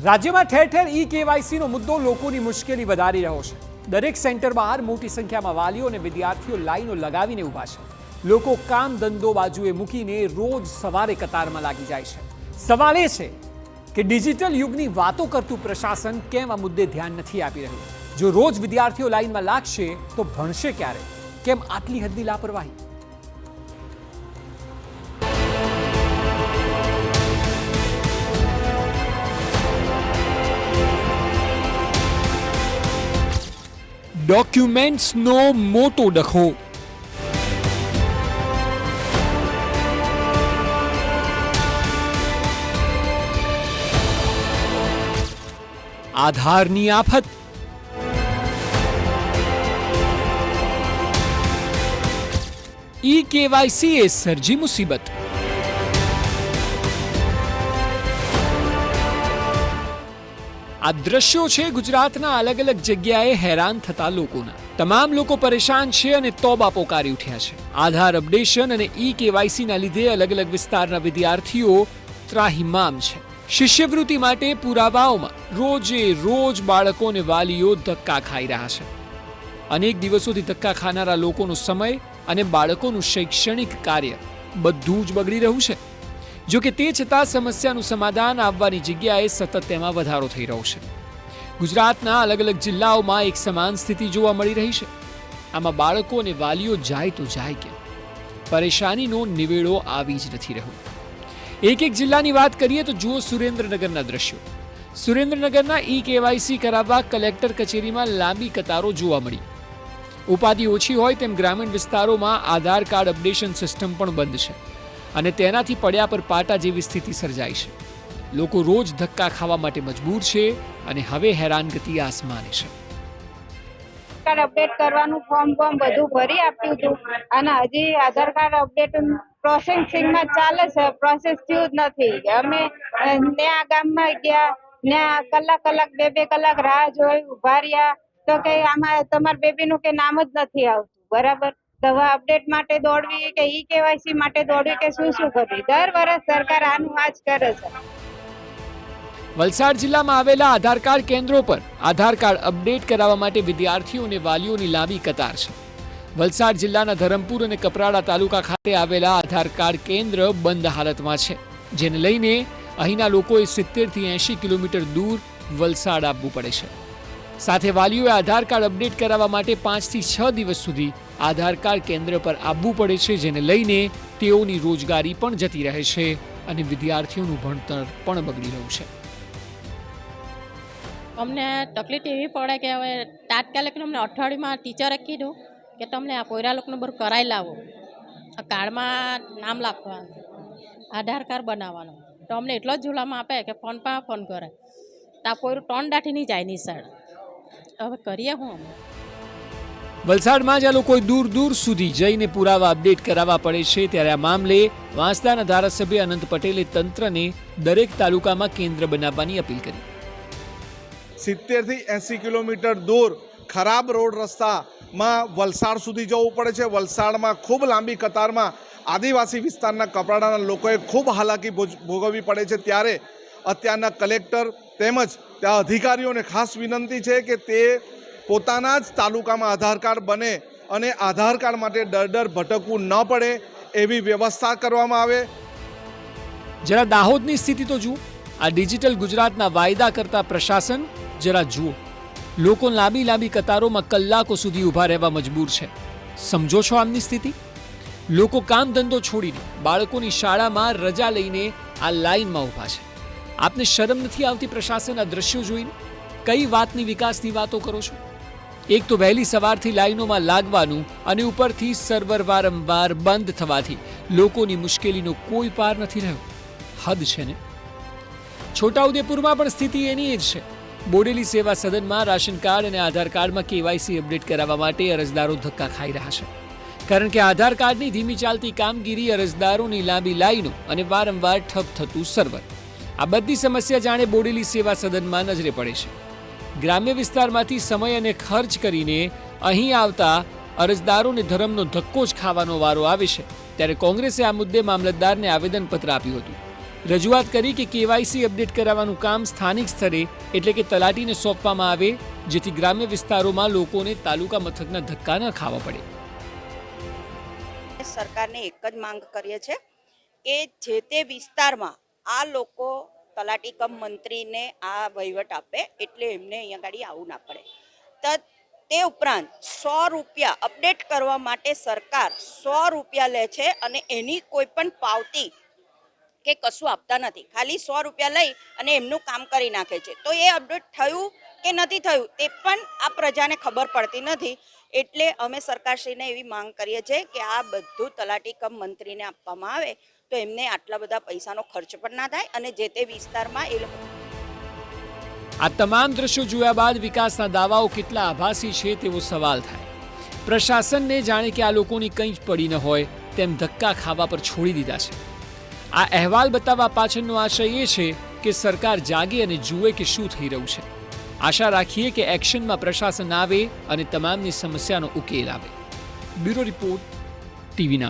રાજ્યમાં ઠેર ઠેર ઈ કેવાયસીનો મુદ્દો લોકોની મુશ્કેલી વધારી રહ્યો છે। દરેક સેન્ટર બહાર મોટી સંખ્યામાં વાલીઓ અને વિદ્યાર્થીઓ લાઈનો લગાવીને ઊભા છે। લોકો કામ ધંધો બાજુએ મૂકીને રોજ સવારે કતારમાં લાગી જાય છે। સવાલ એ છે કે ડિજિટલ યુગની વાતો કરતું પ્રશાસન કેમ આ મુદ્દે ધ્યાન નથી આપી રહ્યું? જો રોજ વિદ્યાર્થીઓ લાઈનમાં લાગશે તો ભણશે ક્યારે? કેમ આટલી હદની લાપરવાહી? ડોક્યુમેન્ટ્સનો મોટો ડખો। આધારની આફત। ઈ કેવાયસી એ સર્જી મુસીબત। આ દ્રશ્યો છે ગુજરાતના અલગ અલગ જગ્યાએ હેરાન થતા લોકોના। તમામ લોકો પરેશાન છે અને તોબા પોકારી ઉઠ્યા છે। આધાર અપડેશન અને ઈ કેવાયસીના લીધે અલગ અલગ વિસ્તારના વિદ્યાર્થીઓ ત્રાહિમામ છે। શિષ્યવૃત્તિ માટે પુરાવાઓમાં રોજે રોજ બાળકો અને વાલીઓ ધક્કા ખાઈ રહ્યા છે। અનેક દિવસોથી ધક્કા ખાનારા લોકોનો સમય અને બાળકોનું શૈક્ષણિક કાર્ય બધું જ બગડી રહ્યું છે। જો કે તે છતાં સમસ્યાનું સમાધાન આવવાની જગ્યાએ સતત તેમાં વધારો થઈ રહ્યો છે। ગુજરાતના અલગ અલગ જિલ્લાઓમાં એક સમાન સ્થિતિ જોવા મળી રહી છે। આમાં બાળકો અને વાલીઓ જાય તો જાય કે પરેશાનીનો નિવેડો આવી જ નથી રહ્યો। એક જિલ્લાની વાત કરીએ તો જુઓ સુરેન્દ્રનગરના દ્રશ્યો। સુરેન્દ્રનગરના ઈ કેવાયસી કરાવવા કલેક્ટર કચેરીમાં લાંબી કતારો જોવા મળી। ઉપાધિ ઓછી હોય તેમ ગ્રામીણ વિસ્તારોમાં આધાર કાર્ડ અપડેશન સિસ્ટમ પણ બંધ છે અને તેનાથી પડ્યા પર પાટા જેવી સ્થિતિ સર્જાઈ છે। લોકો રોજ ધક્કા ખાવા માટે મજબૂર છે અને હવે હેરાનગતિ આસમાને છે। કાર્ડ અપડેટ કરવાનું ફોર્મ બધું ભરી આપ્યું હતું અને હજી આધાર કાર્ડ અપડેટ પ્રોસેસિંગમાં ચાલે છે, પ્રોસેસ થયું જ નથી। અમે ત્યાં ગામમાં ગયા, ત્યાં કલાક બે કલાક રાહ જોઈ, ઉભા રહ્યા તો કે આમાં તમારા બેબીનું કે નામ જ નથી આવતું, બરાબર। દવા અપડેટ માટે દોડવી કે ઈ કેવાયસી માટે દોડવી કે શું કરવી? દર વર્ષ સરકાર આનું આ જ કરે છે। વલસાડ જિલ્લામાં આવેલા આધાર કાર્ડ કેન્દ્રો પર આધાર કાર્ડ અપડેટ કરાવવા માટે વિદ્યાર્થીઓ અને વાલીઓની લાંબી કતાર છે। વલસાડ જિલ્લાના ધરમપુર અને કપરાડા તાલુકા ખાતે આવેલા આધાર કાર્ડ કેન્દ્ર બંધ હાલતમાં છે, જેને લઈને અહીંના લોકોએ 70 થી 80 કિલોમીટર દૂર વલસાડ આવવું પડે છે। સાથે વાલીઓએ આધાર કાર્ડ અપડેટ કરાવવા માટે 5 થી 6 દિવસ સુધી આધાર કાર્ડ કેન્દ્ર પર આવવું પડે છે, જેને લઈને તેઓની રોજગારી પણ જતી રહે છે અને વિદ્યાર્થીઓનું ભણતર પણ બગડી રહ્યું છે। અમને તકલીફ એવી પડે કે હવે તાત્કાલિક અમને અઠવાડિયામાં ટીચરે કીધું કે તમને આ પોયરા લોકોનું બધું કરાવી લાવો, આ કાર્ડમાં નામ લખવાનું, આધાર કાર્ડ બનાવવાનું, તો અમને એટલો જ ઝુલામાં આપે કે ફોન પર ફોન કરે તો આ પોયરું ટોન દાઠી નહીં જાય નિશાળ। હવે કરીએ હું અમે? વલસાડમાં જ આ લોકોએ દૂર દૂર સુધી જઈને પુરાવા અપડેટ કરાવવા પડે છે, ત્યારે આ મામલે વાંસદાના ધારાસભ્ય અનંત પટેલે તંત્રને દરેક તાલુકામાં કેન્દ્ર બનાવવાની અપીલ કરી। 70 થી 80 કિલોમીટર દૂર ખરાબ રોડ રસ્તામાં વલસાડ સુધી જવું પડે છે। વલસાડમાં ખૂબ લાંબી કતારમાં આદિવાસી વિસ્તારના કપરાડાના લોકોએ ખૂબ હાલાકી ભોગવવી પડે છે। ત્યારે અત્યારના કલેક્ટર તેમજ ત્યાં અધિકારીઓને ખાસ વિનંતી છે કે તે પોતાના જ તાલુકામાં આધાર કાર્ડ બને અને આધાર કાર્ડ માટે દર ભટકવું ન પડે એવી વ્યવસ્થા કરવામાં આવે। જરા દાહોદની સ્થિતિ તો જુઓ। આ ડિજિટલ ગુજરાતના વાયદા કરતા પ્રશાસન જરા જુઓ। લોકો લાંબી કતારોમાં કલાકો સુધી ઊભા રહેવા મજબૂર છે। સમજો છો આમની સ્થિતિ? લોકો કામ ધંધો છોડીને બાળકોની શાળામાં રજા લઈને આ લાઈનમાં ઊભા છે। આપને શરમ નથી આવતી પ્રશાસન આ દ્રશ્યો જોઈને? કઈ વાતની વિકાસની વાતો કરો છો? એક તો વહેલી સવારથી લાઈનોમાં લાગવાનું અને ઉપરથી સર્વર વારંવાર બંધ થવાથી લોકોની મુશ્કેલીનો કોઈ પાર નથી રહ્યો। હદ છે ને? છોટાઉદેપુરમાં પણ સ્થિતિ એની જ છે। બોડેલી સેવા સદનમાં રાશન કાર્ડ અને આધાર કાર્ડમાં કેવાયસી અપડેટ કરાવવા માટે અરજદારો ધક્કા ખાઈ રહ્યા છે, કારણ કે આધાર કાર્ડની ધીમી ચાલતી કામગીરી, અરજદારોની લાંબી લાઈનો અને વારંવાર ઠપ થતું સર્વર, આ બધી સમસ્યા જાણે બોડેલી સેવા સદનમાં નજરે પડે છે। ગ્રામ્ય વિસ્તારમાંથી સમય અને ખર્ચ કરીને અહીં આવતા અરજદારોને ધરમનો ધક્કો જ ખાવાનો વારો આવે છે। ત્યારે કોંગ્રેસે આ મુદ્દે મામલતદારને આવેદનપત્ર આપ્યું હતું। રજૂઆત કરી કે કેવાયસી અપડેટ કરાવવાનું કામ સ્થાનિક સ્તરે એટલે કે તલાટીને સોંપવામાં આવે, જેથી ગ્રામ્ય વિસ્તારોમાં લોકોને તાલુકા મથકના ધક્કા ન ખાવા પડે. સરકારને એક જ માંગ કરીએ છે કે જે તે વિસ્તારમાં આ લોકો તલાટી કમ મંત્રીને આ વહીવટ આપે એટલે એમને અહીંયા ગાડી આવવું ના પડે. તે ઉપરાંત 100 રૂપિયા અપડેટ કરવા માટે સરકાર 100 રૂપિયા લે છે અને એની કોઈ પણ પાવતી કે કશું આપતા નથી. ખાલી 100 રૂપિયા લઈ અને એમનું કામ કરી નાખે છે. તો એ અપડેટ થયું કે નથી થયું તે પણ આ પ્રજાને ખબર પડતી નથી. એટલે અમે સરકારશ્રીને એવી માંગ કરીએ છીએ કે આ બધું તલાટી કમ મંત્રીને આપવામાં આવે તો એમને આટલા બધા પૈસાનો ખર્ચ પણ ના થાય અને જે તે વિસ્તારમાં એ લોકો. આ તમામ દ્રશ્યો જોયા બાદ વિકાસના દાવાઓ કેટલા આભાસી છે તેવો સવાલ થાય. પ્રશાસનને જાણે કે આ લોકોની કંઈ જ પડી ન હોય તેમ ધક્કા ખાવા પર છોડી દીધા છે. આ અહેવાલ બતાવવા પાછળનો આશય એ છે કે સરકાર જાગે અને જુએ કે શું થઈ રહ્યું છે. આશા રાખીએ કે એક્શનમાં પ્રશાસન આવે અને તમામની સમસ્યાનો ઉકેલ આવે. Bureau report, TV9.